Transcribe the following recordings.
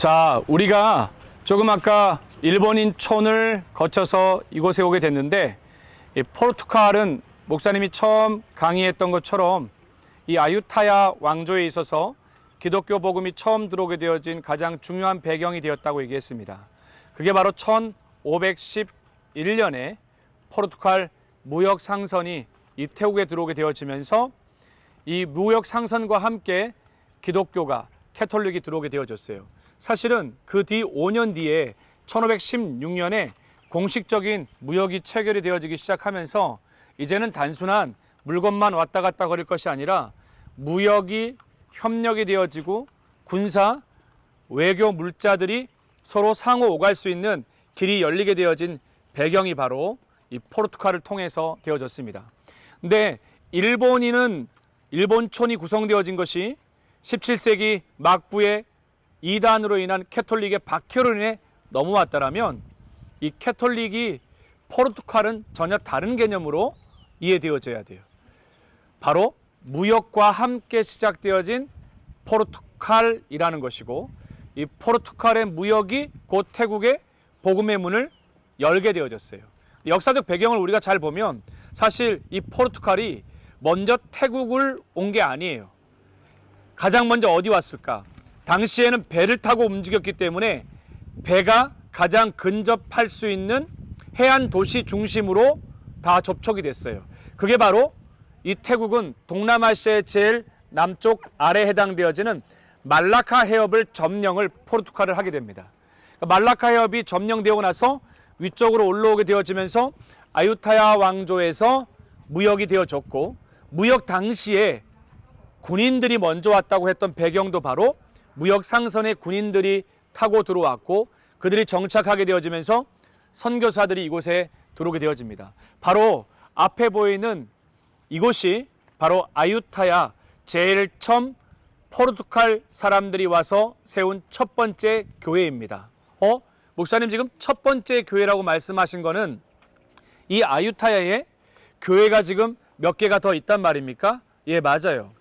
자, 우리가 조금 아까 일본인촌을 거쳐서 이곳에 오게 됐는데, 이 포르투갈은 목사님이 처음 강의했던 것처럼 이 아유타야 왕조에 있어서 기독교 복음이 처음 들어오게 되어진 가장 중요한 배경이 되었다고 얘기했습니다. 그게 바로 1511년에 포르투갈 무역 상선이 이 태국에 들어오게 되어지면서 이 무역 상선과 함께 기독교가 캐톨릭이 들어오게 되어졌어요. 사실은 그 뒤 5년 뒤에 1516년에 공식적인 무역이 체결이 되어지기 시작하면서 이제는 단순한 물건만 왔다 갔다 거릴 것이 아니라 무역이 협력이 되어지고 군사, 외교 물자들이 서로 상호 오갈 수 있는 길이 열리게 되어진 배경이 바로 이 포르투갈을 통해서 되어졌습니다. 근데 일본촌이 구성되어진 것이 17세기 막부에 이단으로 인한 캐톨릭의 박해로 인해 넘어왔다라면 이 캐톨릭이 포르투갈은 전혀 다른 개념으로 이해되어져야 돼요. 바로 무역과 함께 시작되어진 포르투갈이라는 것이고, 이 포르투갈의 무역이 곧 태국의 복음의 문을 열게 되어졌어요. 역사적 배경을 우리가 잘 보면 사실 이 포르투갈이 먼저 태국을 온 게 아니에요. 가장 먼저 어디 왔을까? 당시에는 배를 타고 움직였기 때문에 배가 가장 근접할 수 있는 해안 도시 중심으로 다 접촉이 됐어요. 그게 바로 이 태국은 동남아시아의 제일 남쪽 아래에 해당되어지는 말라카 해협을 점령을 포르투갈을 하게 됩니다. 말라카 해협이 점령되고 나서 위쪽으로 올라오게 되어지면서 아유타야 왕조에서 무역이 되어졌고, 무역 당시에 군인들이 먼저 왔다고 했던 배경도 바로 무역 상선에 군인들이 타고 들어왔고 그들이 정착하게 되어지면서 선교사들이 이곳에 들어오게 되어집니다. 바로 앞에 보이는 이곳이 바로 아유타야, 제일 처음 포르투갈 사람들이 와서 세운 첫 번째 교회입니다. 목사님 지금 첫 번째 교회라고 말씀하신 거는 이 아유타야에 교회가 지금 몇 개가 더 있단 말입니까? 예, 맞아요.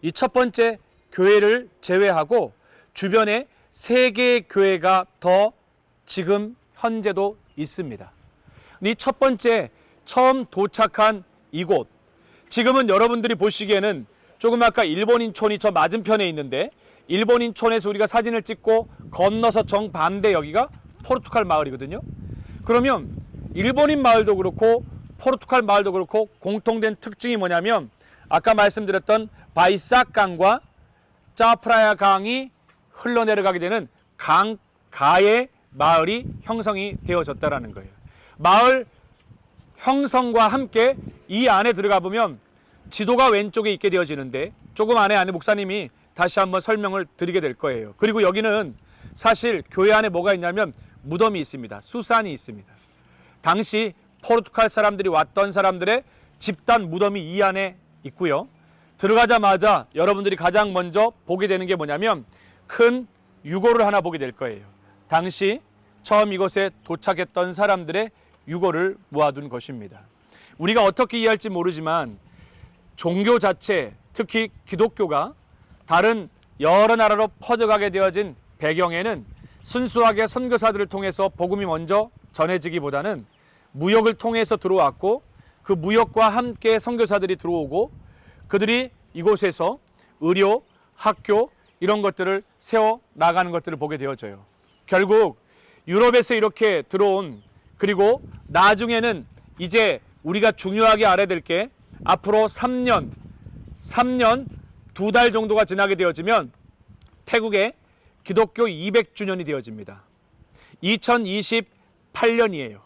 이 첫 번째 교회를 제외하고 주변에 3개의 교회가 더 지금 현재도 있습니다. 이 첫 번째 처음 도착한 이곳, 지금은 여러분들이 보시기에는 조금 아까 일본인촌이 저 맞은편에 있는데, 일본인촌에서 우리가 사진을 찍고 건너서 정반대 여기가 포르투갈 마을이거든요. 그러면 일본인 마을도 그렇고 포르투갈 마을도 그렇고 공통된 특징이 뭐냐면 아까 말씀드렸던 바이삭 강과 짜프라야 강이 흘러내려가게 되는 강가의 마을이 형성이 되어졌다는 거예요. 마을 형성과 함께 이 안에 들어가 보면 지도가 왼쪽에 있게 되어지는데 조금 안에 목사님이 다시 한번 설명을 드리게 될 거예요. 그리고 여기는 사실 교회 안에 뭐가 있냐면 무덤이 있습니다. 수산이 있습니다. 당시 포르투갈 사람들이 왔던 사람들의 집단 무덤이 이 안에 있고요. 들어가자마자 여러분들이 가장 먼저 보게 되는 게 뭐냐면 큰 유골을 하나 보게 될 거예요. 당시 처음 이곳에 도착했던 사람들의 유골을 모아둔 것입니다. 우리가 어떻게 이해할지 모르지만 종교 자체, 특히 기독교가 다른 여러 나라로 퍼져가게 되어진 배경에는 순수하게 선교사들을 통해서 복음이 먼저 전해지기보다는 무역을 통해서 들어왔고, 그 무역과 함께 선교사들이 들어오고 그들이 이곳에서 의료, 학교 이런 것들을 세워 나가는 것들을 보게 되어져요. 결국 유럽에서 이렇게 들어온, 그리고 나중에는 이제 우리가 중요하게 알아야 될 게 앞으로 3년 2달 정도가 지나게 되어지면 태국의 기독교 200주년이 되어집니다. 2028년이에요.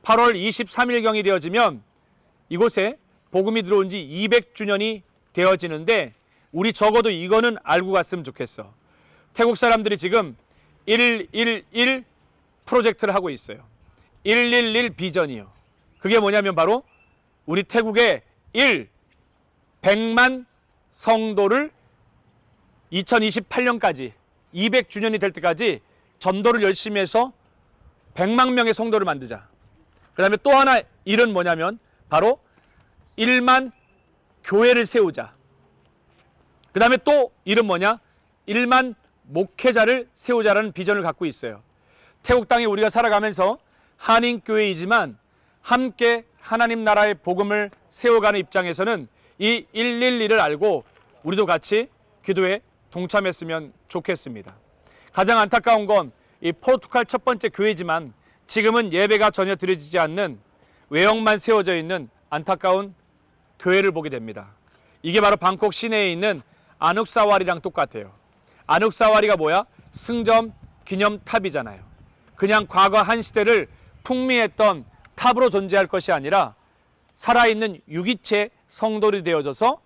8월 23일경이 되어지면 이곳에 복음이 들어온 지 200주년이 되어지는데 우리 적어도 이거는 알고 갔으면 좋겠어. 태국 사람들이 지금 111 프로젝트를 하고 있어요. 111 비전이요. 그게 뭐냐면 바로 우리 태국의 100만 성도를 2028년까지 200주년이 될 때까지 전도를 열심히 해서 100만 명의 성도를 만들자. 그 다음에 또 하나 일은 뭐냐면 바로 1만 교회를 세우자. 그 다음에 또 일은 뭐냐? 1만 목회자를 세우자라는 비전을 갖고 있어요. 태국 땅에 우리가 살아가면서 한인교회이지만 함께 하나님 나라의 복음을 세워가는 입장에서는 이 112를 알고 우리도 같이 기도에 동참했으면 좋겠습니다. 가장 안타까운 건 이 포르투갈 첫 번째 교회지만 지금은 예배가 전혀 드려지지 않는 외형만 세워져 있는 안타까운 교회를 보게 됩니다. 이게 바로 방콕 시내에 있는 아눅사와리랑 똑같아요. 아눅사와리가 뭐야? 승점 기념탑이잖아요. 그냥 과거 한 시대를 풍미했던 탑으로 존재할 것이 아니라 살아있는 유기체 성돌이 되어져서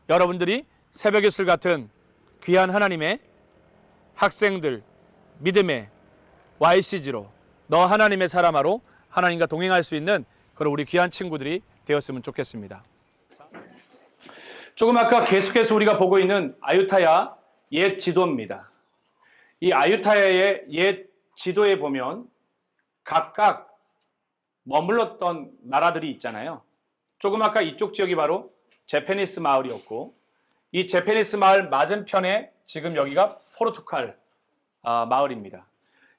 여러분들이 새벽의 술 같은 귀한 하나님의 학생들, 믿음의 YCG로 너 하나님의 사람아로 하나님과 동행할 수 있는 그런 우리 귀한 친구들이 되었으면 좋겠습니다. 조금 아까 계속해서 우리가 보고 있는 아유타야 옛 지도입니다. 이 아유타야의 옛 지도에 보면 각각 머물렀던 나라들이 있잖아요. 조금 아까 이쪽 지역이 바로 제페니스 마을이었고 이 제페니스 마을 맞은편에 지금 여기가 포르투갈 마을입니다.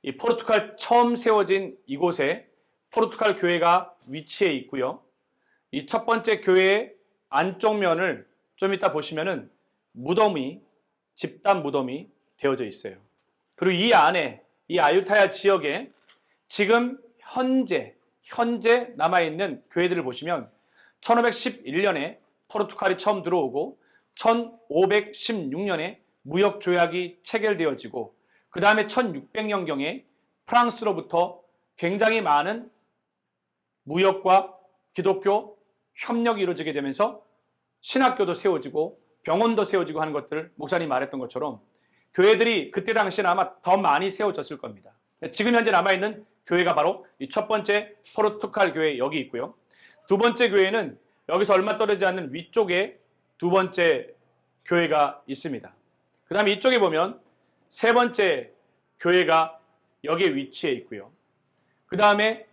이 포르투갈 처음 세워진 이곳에 포르투갈 교회가 위치해 있고요. 이 첫 번째 교회의 안쪽 면을 좀 이따 보시면은 무덤이 집단 무덤이 되어져 있어요. 그리고 이 안에 이 아유타야 지역에 지금 현재 남아있는 교회들을 보시면 1511년에 포르투갈이 처음 들어오고 1516년에 무역 조약이 체결되어지고 그 다음에 1600년경에 프랑스로부터 굉장히 많은 무역과 기독교 협력이 이루어지게 되면서 신학교도 세워지고 병원도 세워지고 하는 것들을 목사님이 말했던 것처럼 교회들이 그때 당시에는 아마 더 많이 세워졌을 겁니다. 지금 현재 남아있는 교회가 바로 이 첫 번째 포르투갈 교회 여기 있고요. 두 번째 교회는 여기서 얼마 떨어지지 않는 위쪽에 두 번째 교회가 있습니다. 그 다음에 이쪽에 보면 세 번째 교회가 여기에 위치해 있고요. 그 다음에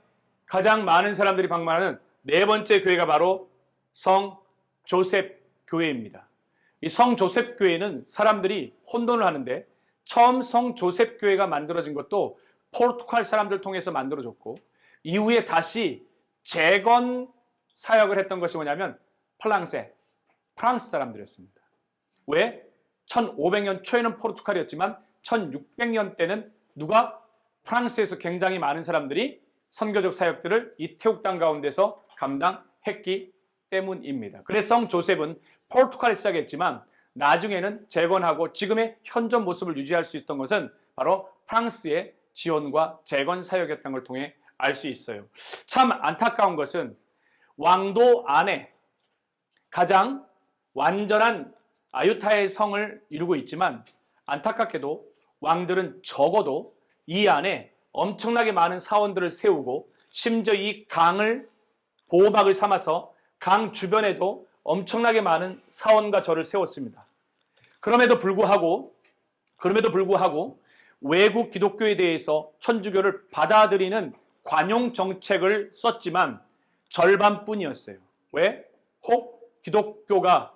가장 많은 사람들이 방문하는 네 번째 교회가 바로 성 조셉 교회입니다. 이 성 조셉 교회는 사람들이 혼돈을 하는데 처음 성 조셉 교회가 만들어진 것도 포르투갈 사람들 통해서 만들어졌고 이후에 다시 재건 사역을 했던 것이 뭐냐면 프랑스 사람들이었습니다. 왜? 1500년 초에는 포르투갈이었지만 1600년 때는 누가 프랑스에서 굉장히 많은 사람들이 선교적 사역들을 이 태국 땅 가운데서 감당했기 때문입니다. 그래서 성 조셉은 포르투갈에 시작했지만 나중에는 재건하고 지금의 현존 모습을 유지할 수 있었던 것은 바로 프랑스의 지원과 재건 사역이었던 걸 통해 알 수 있어요. 참 안타까운 것은 왕도 안에 가장 완전한 아유타야의 성을 이루고 있지만 안타깝게도 왕들은 적어도 이 안에 엄청나게 많은 사원들을 세우고 심지어 이 강을 보호막을 삼아서 강 주변에도 엄청나게 많은 사원과 절을 세웠습니다. 그럼에도 불구하고 외국 기독교에 대해서 천주교를 받아들이는 관용 정책을 썼지만 절반뿐이었어요. 왜? 혹 기독교가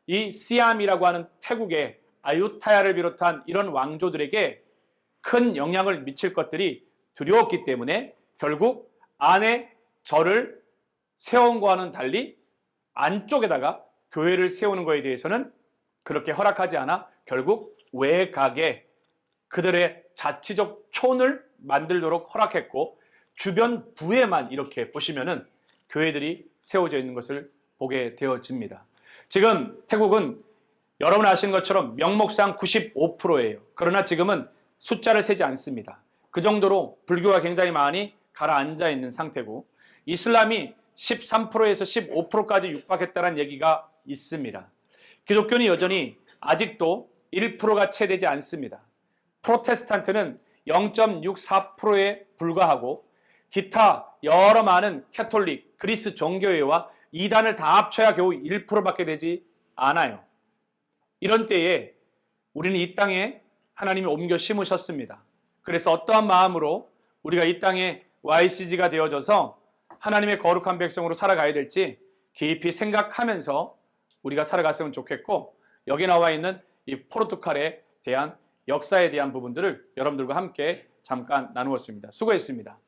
이 시암이라고 하는 태국의 아유타야를 비롯한 이런 왕조들에게 큰 영향을 미칠 것들이 두려웠기 때문에 결국 안에 절을 세운 거와는 달리 안쪽에다가 교회를 세우는 것에 대해서는 그렇게 허락하지 않아 결국 외곽에 그들의 자치적 촌을 만들도록 허락했고 주변 부에만 이렇게 보시면은 교회들이 세워져 있는 것을 보게 되어집니다. 지금 태국은 여러분 아시는 것처럼 명목상 95%예요. 그러나 지금은 숫자를 세지 않습니다. 그 정도로 불교가 굉장히 많이 가라앉아 있는 상태고 이슬람이 13%에서 15%까지 육박했다는 얘기가 있습니다. 기독교는 여전히 아직도 1%가 채 되지 않습니다. 프로테스탄트는 0.64%에 불과하고 기타 여러 많은 캐톨릭, 그리스 종교회와 이단을 다 합쳐야 겨우 1%밖에 되지 않아요. 이런 때에 우리는 이 땅에 하나님이 옮겨 심으셨습니다. 그래서 어떠한 마음으로 우리가 이 땅에 YCG가 되어져서 하나님의 거룩한 백성으로 살아가야 될지 깊이 생각하면서 우리가 살아갔으면 좋겠고 여기 나와 있는 이 포르투갈에 대한 역사에 대한 부분들을 여러분들과 함께 잠깐 나누었습니다. 수고했습니다.